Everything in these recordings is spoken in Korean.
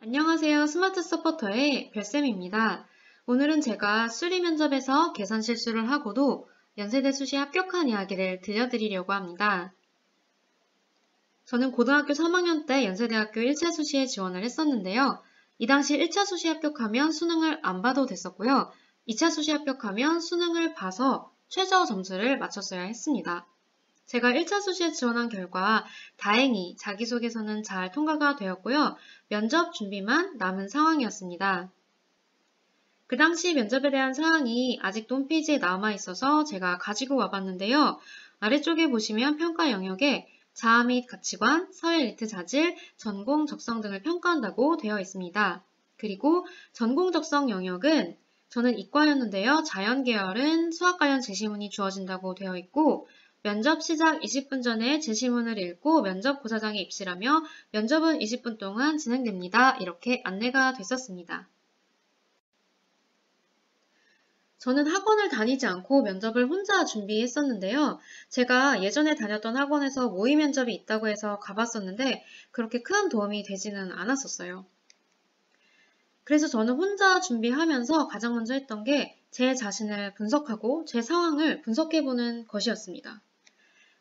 안녕하세요. 스마트 서포터의 별쌤입니다. 오늘은 제가 수리 면접에서 계산 실수를 하고도 연세대 수시에 합격한 이야기를 들려드리려고 합니다. 저는 고등학교 3학년 때 연세대학교 1차 수시에 지원을 했었는데요. 이 당시 1차 수시 합격하면 수능을 안 봐도 됐었고요. 2차 수시 합격하면 수능을 봐서 최저 점수를 맞췄어야 했습니다. 제가 1차 수시에 지원한 결과 다행히 자기소개서는 잘 통과가 되었고요. 면접 준비만 남은 상황이었습니다. 그 당시 면접에 대한 사항이 아직도 홈페이지에 남아 있어서 제가 가지고 와봤는데요. 아래쪽에 보시면 평가 영역에 자아 및 가치관, 사회 리트 자질, 전공 적성 등을 평가한다고 되어 있습니다. 그리고 전공 적성 영역은 저는 이과였는데요. 자연 계열은 수학 관련 제시문이 주어진다고 되어 있고 면접 시작 20분 전에 제시문을 읽고 면접 고사장에 입실하며 면접은 20분 동안 진행됩니다. 이렇게 안내가 됐었습니다. 저는 학원을 다니지 않고 면접을 혼자 준비했었는데요. 제가 예전에 다녔던 학원에서 모의 면접이 있다고 해서 가봤었는데 그렇게 큰 도움이 되지는 않았었어요. 그래서 저는 혼자 준비하면서 가장 먼저 했던 게 제 자신을 분석하고 제 상황을 분석해보는 것이었습니다.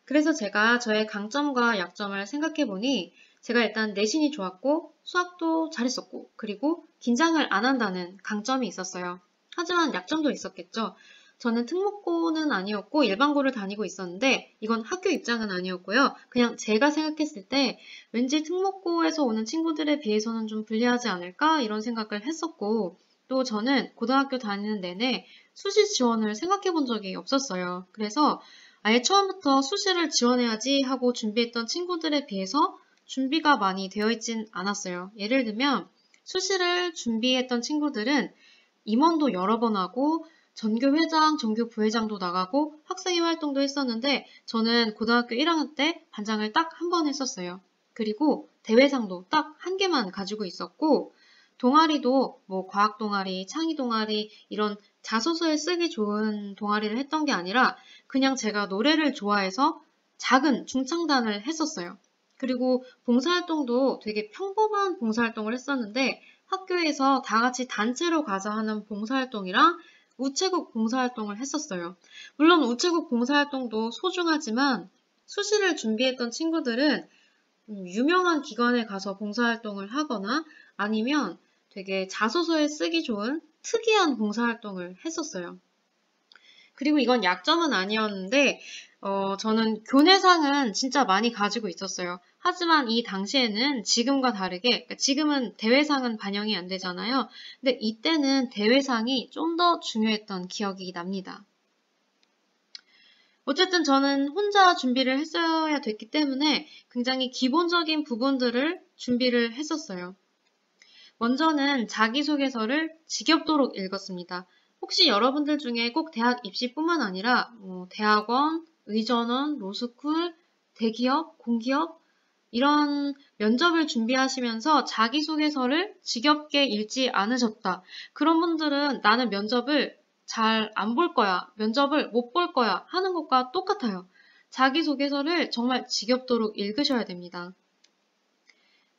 그래서 제가 저의 강점과 약점을 생각해보니 제가 일단 내신이 좋았고 수학도 잘했었고 그리고 긴장을 안 한다는 강점이 있었어요. 하지만 약점도 있었겠죠. 저는 특목고는 아니었고 일반고를 다니고 있었는데 이건 학교 입장은 아니었고요. 그냥 제가 생각했을 때 왠지 특목고에서 오는 친구들에 비해서는 좀 불리하지 않을까 이런 생각을 했었고 또 저는 고등학교 다니는 내내 수시 지원을 생각해 본 적이 없었어요. 그래서 아예 처음부터 수시를 지원해야지 하고 준비했던 친구들에 비해서 준비가 많이 되어 있진 않았어요. 예를 들면 수시를 준비했던 친구들은 임원도 여러 번 하고 전교회장, 전교부회장도 나가고 학생회 활동도 했었는데 저는 고등학교 1학년 때 반장을 딱 한 번 했었어요. 그리고 대회상도 딱 한 개만 가지고 있었고 동아리도 뭐 과학 동아리, 창의 동아리 이런 자소서에 쓰기 좋은 동아리를 했던 게 아니라 그냥 제가 노래를 좋아해서 작은 중창단을 했었어요. 그리고 봉사활동도 되게 평범한 봉사활동을 했었는데 학교에서 다 같이 단체로 가서 하는 봉사활동이랑 우체국 봉사활동을 했었어요. 물론 우체국 봉사활동도 소중하지만 수시를 준비했던 친구들은 유명한 기관에 가서 봉사활동을 하거나 아니면 되게 자소서에 쓰기 좋은 특이한 봉사활동을 했었어요. 그리고 이건 약점은 아니었는데 저는 교내상은 진짜 많이 가지고 있었어요. 하지만 이 당시에는 지금과 다르게 그러니까 지금은 대회상은 반영이 안 되잖아요. 근데 이때는 대회상이 좀 더 중요했던 기억이 납니다. 어쨌든 저는 혼자 준비를 했어야 됐기 때문에 굉장히 기본적인 부분들을 준비를 했었어요. 먼저는 자기소개서를 지겹도록 읽었습니다. 혹시 여러분들 중에 꼭 대학 입시뿐만 아니라 대학원, 의전원, 로스쿨, 대기업, 공기업 이런 면접을 준비하시면서 자기소개서를 지겹게 읽지 않으셨다. 그런 분들은 나는 면접을 잘 안 볼 거야, 면접을 못 볼 거야 하는 것과 똑같아요. 자기소개서를 정말 지겹도록 읽으셔야 됩니다.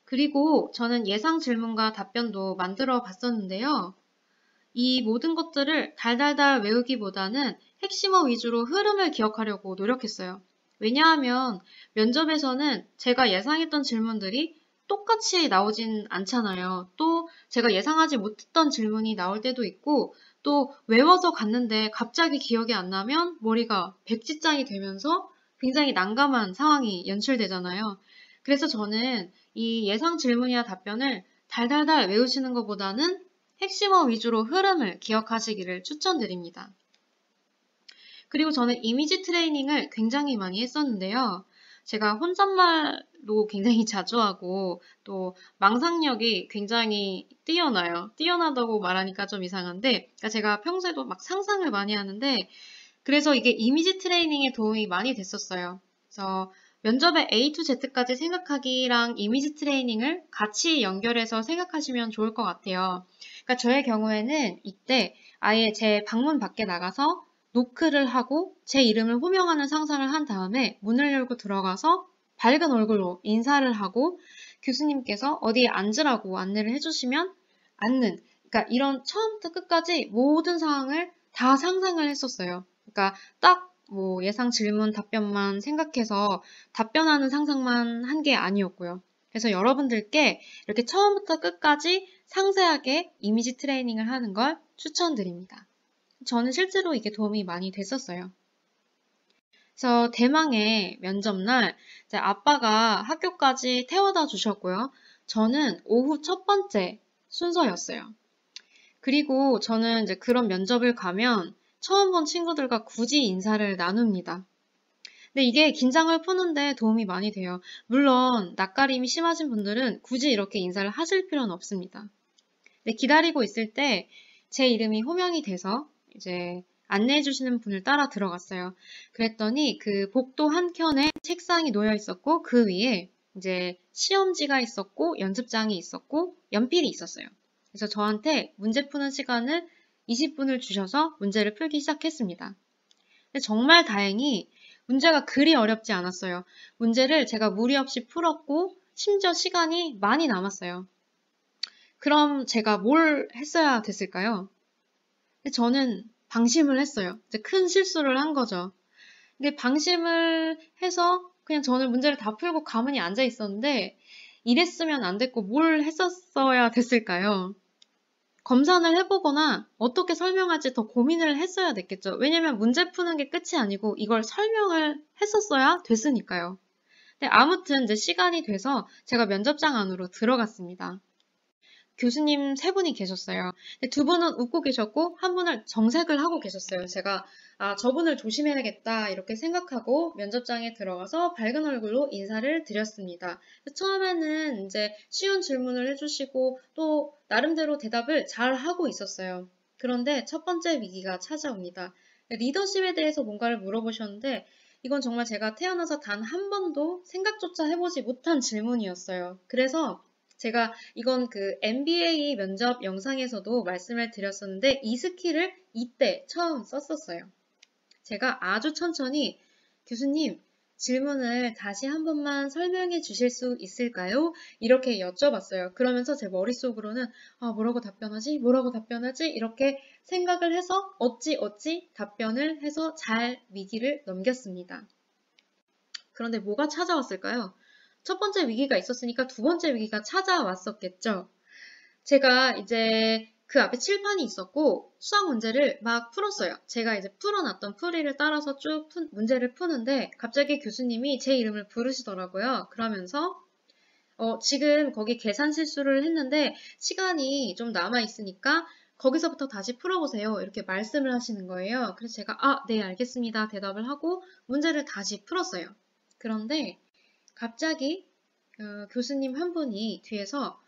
그리고 저는 예상 질문과 답변도 만들어 봤었는데요. 이 모든 것들을 달달달 외우기보다는 핵심어 위주로 흐름을 기억하려고 노력했어요. 왜냐하면 면접에서는 제가 예상했던 질문들이 똑같이 나오진 않잖아요. 또 제가 예상하지 못했던 질문이 나올 때도 있고 또 외워서 갔는데 갑자기 기억이 안 나면 머리가 백지장이 되면서 굉장히 난감한 상황이 연출되잖아요. 그래서 저는 이 예상 질문이나 답변을 달달달 외우시는 것보다는 핵심어 위주로 흐름을 기억하시기를 추천드립니다. 그리고 저는 이미지 트레이닝을 굉장히 많이 했었는데요. 제가 혼잣말도 굉장히 자주 하고 또 망상력이 굉장히 뛰어나요. 뛰어나다고 말하니까 좀 이상한데 그러니까 제가 평소에도 막 상상을 많이 하는데 그래서 이게 이미지 트레이닝에 도움이 많이 됐었어요. 그래서 면접에 A to Z까지 생각하기랑 이미지 트레이닝을 같이 연결해서 생각하시면 좋을 것 같아요. 그러니까 저의 경우에는 이때 아예 제 방문 밖에 나가서 노크를 하고 제 이름을 호명하는 상상을 한 다음에 문을 열고 들어가서 밝은 얼굴로 인사를 하고 교수님께서 어디에 앉으라고 안내를 해주시면 앉는, 그러니까 이런 처음부터 끝까지 모든 상황을 다 상상을 했었어요. 그러니까 딱 뭐 예상 질문 답변만 생각해서 답변하는 상상만 한 게 아니었고요. 그래서 여러분들께 이렇게 처음부터 끝까지 상세하게 이미지 트레이닝을 하는 걸 추천드립니다. 저는 실제로 이게 도움이 많이 됐었어요. 그래서 대망의 면접날 이제 아빠가 학교까지 태워다 주셨고요. 저는 오후 첫 번째 순서였어요. 그리고 저는 이제 그런 면접을 가면 처음 본 친구들과 굳이 인사를 나눕니다. 근데 이게 긴장을 푸는데 도움이 많이 돼요. 물론 낯가림이 심하신 분들은 굳이 이렇게 인사를 하실 필요는 없습니다. 근데 기다리고 있을 때 제 이름이 호명이 돼서 이제 안내해 주시는 분을 따라 들어갔어요. 그랬더니 그 복도 한켠에 책상이 놓여 있었고 그 위에 이제 시험지가 있었고 연습장이 있었고 연필이 있었어요. 그래서 저한테 문제 푸는 시간을 20분을 주셔서 문제를 풀기 시작했습니다. 근데 정말 다행히 문제가 그리 어렵지 않았어요. 문제를 제가 무리 없이 풀었고 심지어 시간이 많이 남았어요. 그럼 제가 뭘 했어야 됐을까요? 근데 저는 방심을 했어요. 이제 큰 실수를 한 거죠. 근데 방심을 해서 그냥 저는 문제를 다 풀고 가만히 앉아 있었는데 이랬으면 안 됐고 뭘 했었어야 됐을까요? 검산을 해보거나 어떻게 설명할지 더 고민을 했어야 됐겠죠. 왜냐면 문제 푸는 게 끝이 아니고 이걸 설명을 했었어야 됐으니까요. 근데 아무튼 이제 시간이 돼서 제가 면접장 안으로 들어갔습니다. 교수님 세 분이 계셨어요. 근데 두 분은 웃고 계셨고 한 분은 정색을 하고 계셨어요. 제가 저분을 조심해야겠다 이렇게 생각하고 면접장에 들어가서 밝은 얼굴로 인사를 드렸습니다. 처음에는 이제 쉬운 질문을 해주시고 또 나름대로 대답을 잘 하고 있었어요. 그런데 첫 번째 위기가 찾아옵니다. 리더십에 대해서 뭔가를 물어보셨는데 이건 정말 제가 태어나서 단 한 번도 생각조차 해보지 못한 질문이었어요. 그래서 제가 이건 그 MBA 면접 영상에서도 말씀을 드렸었는데 이 스킬을 이때 처음 썼었어요. 제가 아주 천천히 교수님 질문을 다시 한 번만 설명해 주실 수 있을까요? 이렇게 여쭤봤어요. 그러면서 제 머릿속으로는 뭐라고 답변하지? 뭐라고 답변하지? 이렇게 생각을 해서 어찌 답변을 해서 잘 위기를 넘겼습니다. 그런데 뭐가 찾아왔을까요? 첫 번째 위기가 있었으니까 두 번째 위기가 찾아왔었겠죠. 제가 이제 그 앞에 칠판이 있었고 수학 문제를 막 풀었어요. 제가 이제 풀어놨던 풀이를 따라서 쭉 문제를 푸는데 갑자기 교수님이 제 이름을 부르시더라고요. 그러면서 지금 거기 계산 실수를 했는데 시간이 좀 남아있으니까 거기서부터 다시 풀어보세요. 이렇게 말씀을 하시는 거예요. 그래서 제가 네, 알겠습니다. 대답을 하고 문제를 다시 풀었어요. 그런데 갑자기 교수님 한 분이 뒤에서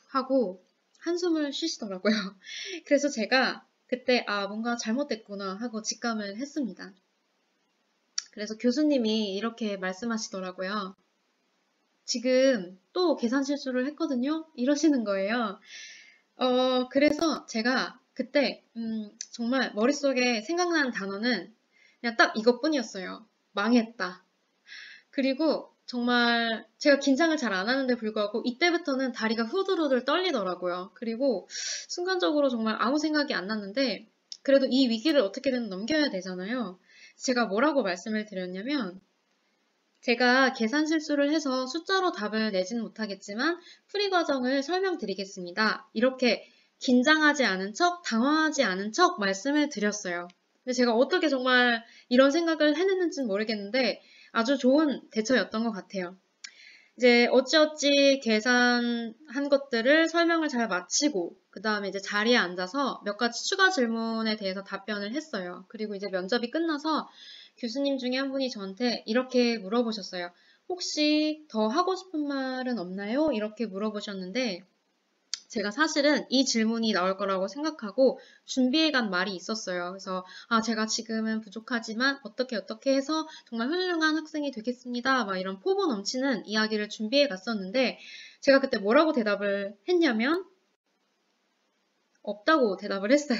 하고 한숨을 쉬시더라고요. 그래서 제가 그때 뭔가 잘못됐구나 하고 직감을 했습니다. 그래서 교수님이 이렇게 말씀하시더라고요. 지금 또 계산 실수를 했거든요. 이러시는 거예요. 그래서 제가 그때 정말 머릿속에 생각나는 단어는 그냥 딱 이것뿐이었어요. 망했다. 그리고 정말 제가 긴장을 잘 안 하는데 불구하고 이때부터는 다리가 후들후들 떨리더라고요. 그리고 순간적으로 정말 아무 생각이 안 났는데 그래도 이 위기를 어떻게든 넘겨야 되잖아요. 제가 뭐라고 말씀을 드렸냐면 제가 계산 실수를 해서 숫자로 답을 내지는 못하겠지만 풀이 과정을 설명드리겠습니다. 이렇게 긴장하지 않은 척, 당황하지 않은 척 말씀을 드렸어요. 근데 제가 어떻게 정말 이런 생각을 해냈는지는 모르겠는데 아주 좋은 대처였던 것 같아요. 이제 어찌어찌 계산한 것들을 설명을 잘 마치고 그 다음에 이제 자리에 앉아서 몇 가지 추가 질문에 대해서 답변을 했어요. 그리고 이제 면접이 끝나서 교수님 중에 한 분이 저한테 이렇게 물어보셨어요. 혹시 더 하고 싶은 말은 없나요? 이렇게 물어보셨는데 제가 사실은 이 질문이 나올 거라고 생각하고 준비해간 말이 있었어요. 그래서 제가 지금은 부족하지만 어떻게 해서 정말 훌륭한 학생이 되겠습니다. 막 이런 포부 넘치는 이야기를 준비해 갔었는데 제가 그때 뭐라고 대답을 했냐면 없다고 대답을 했어요.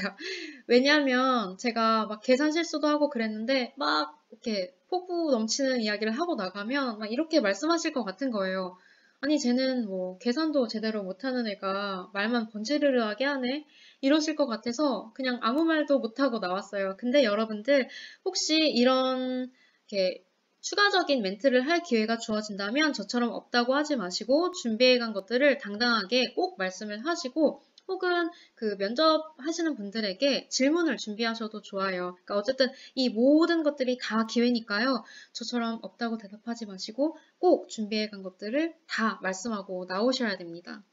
왜냐하면 제가 막 계산 실수도 하고 그랬는데 막 이렇게 포부 넘치는 이야기를 하고 나가면 막 이렇게 말씀하실 것 같은 거예요. 아니, 쟤는 뭐, 계산도 제대로 못하는 애가 말만 번지르르하게 하네? 이러실 것 같아서 그냥 아무 말도 못하고 나왔어요. 근데 여러분들, 혹시 이런, 이렇게, 추가적인 멘트를 할 기회가 주어진다면 저처럼 없다고 하지 마시고 준비해 간 것들을 당당하게 꼭 말씀을 하시고 혹은 그 면접하시는 분들에게 질문을 준비하셔도 좋아요. 그러니까 어쨌든 이 모든 것들이 다 기회니까요. 저처럼 없다고 대답하지 마시고 꼭 준비해 간 것들을 다 말씀하고 나오셔야 됩니다.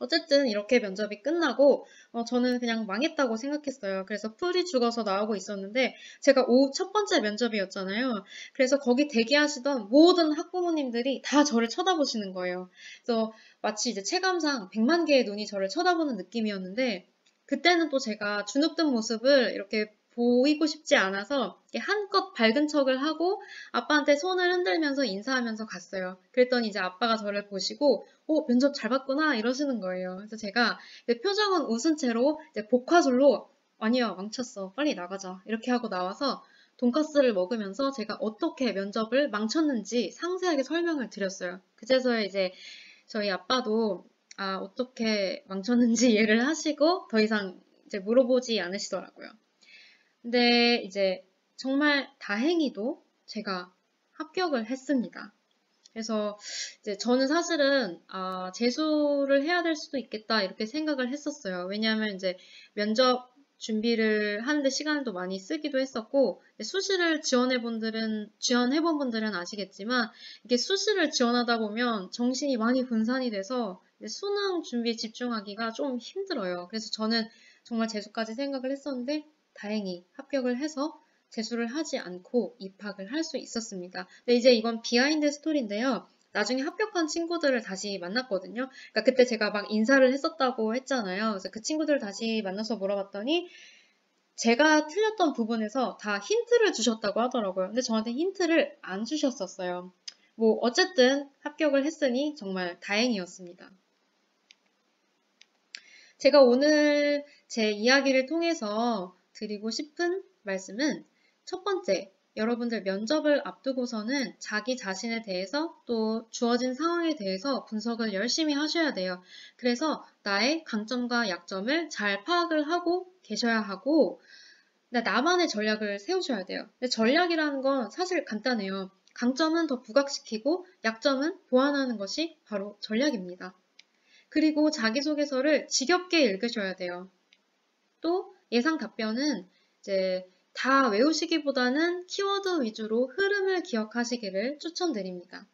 어쨌든 이렇게 면접이 끝나고 저는 그냥 망했다고 생각했어요. 그래서 풀이 죽어서 나오고 있었는데 제가 오후 첫 번째 면접이었잖아요. 그래서 거기 대기하시던 모든 학부모님들이 다 저를 쳐다보시는 거예요. 그래서 마치 이제 체감상 100만 개의 눈이 저를 쳐다보는 느낌이었는데 그때는 또 제가 주눅든 모습을 이렇게 보이고 싶지 않아서 한껏 밝은 척을 하고 아빠한테 손을 흔들면서 인사하면서 갔어요. 그랬더니 이제 아빠가 저를 보시고 면접 잘 봤구나 이러시는 거예요. 그래서 제가 표정은 웃은 채로 이제 복화술로 아니야 망쳤어 빨리 나가자 이렇게 하고 나와서 돈까스를 먹으면서 제가 어떻게 면접을 망쳤는지 상세하게 설명을 드렸어요. 그제서야 이제 저희 아빠도 어떻게 망쳤는지 이해를 하시고 더 이상 이제 물어보지 않으시더라고요. 근데 이제 정말 다행히도 제가 합격을 했습니다. 그래서 이제 저는 사실은 재수를 해야 될 수도 있겠다 이렇게 생각을 했었어요. 왜냐하면 이제 면접 준비를 하는데 시간을 또 많이 쓰기도 했었고 수시를 지원해본 분들은 아시겠지만 이게 수시를 지원하다 보면 정신이 많이 분산이 돼서 수능 준비에 집중하기가 좀 힘들어요. 그래서 저는 정말 재수까지 생각을 했었는데 다행히 합격을 해서 재수를 하지 않고 입학을 할 수 있었습니다. 근데 이제 이건 비하인드 스토리인데요. 나중에 합격한 친구들을 다시 만났거든요. 그러니까 그때 제가 막 인사를 했었다고 했잖아요. 그래서 그 친구들을 다시 만나서 물어봤더니 제가 틀렸던 부분에서 다 힌트를 주셨다고 하더라고요. 근데 저한테 힌트를 안 주셨었어요. 뭐 어쨌든 합격을 했으니 정말 다행이었습니다. 제가 오늘 제 이야기를 통해서 드리고 싶은 말씀은 첫 번째, 여러분들 면접을 앞두고서는 자기 자신에 대해서 또 주어진 상황에 대해서 분석을 열심히 하셔야 돼요. 그래서 나의 강점과 약점을 잘 파악을 하고 계셔야 하고, 나만의 전략을 세우셔야 돼요. 근데 전략이라는 건 사실 간단해요. 강점은 더 부각시키고 약점은 보완하는 것이 바로 전략입니다. 그리고 자기소개서를 지겹게 읽으셔야 돼요. 또 예상 답변은 이제 다 외우시기보다는 키워드 위주로 흐름을 기억하시기를 추천드립니다.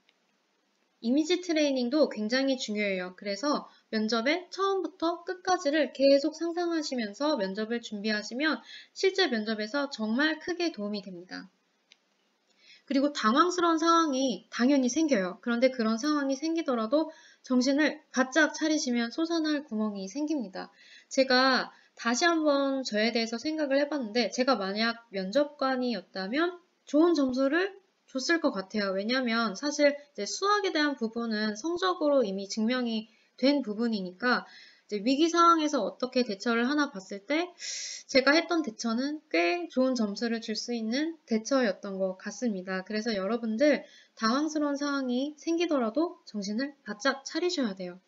이미지 트레이닝도 굉장히 중요해요. 그래서 면접의 처음부터 끝까지를 계속 상상하시면서 면접을 준비하시면 실제 면접에서 정말 크게 도움이 됩니다. 그리고 당황스러운 상황이 당연히 생겨요. 그런데 그런 상황이 생기더라도 정신을 바짝 차리시면 솟아날 구멍이 생깁니다. 제가 다시 한번 저에 대해서 생각을 해봤는데 제가 만약 면접관이었다면 좋은 점수를 줬을 것 같아요. 왜냐하면 사실 이제 수학에 대한 부분은 성적으로 이미 증명이 된 부분이니까 이제 위기 상황에서 어떻게 대처를 하나 봤을 때 제가 했던 대처는 꽤 좋은 점수를 줄 수 있는 대처였던 것 같습니다. 그래서 여러분들 당황스러운 상황이 생기더라도 정신을 바짝 차리셔야 돼요.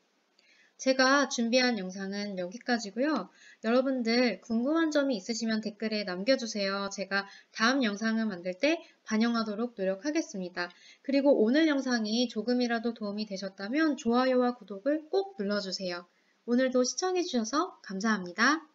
제가 준비한 영상은 여기까지고요. 여러분들 궁금한 점이 있으시면 댓글에 남겨주세요. 제가 다음 영상을 만들 때 반영하도록 노력하겠습니다. 그리고 오늘 영상이 조금이라도 도움이 되셨다면 좋아요와 구독을 꼭 눌러주세요. 오늘도 시청해주셔서 감사합니다.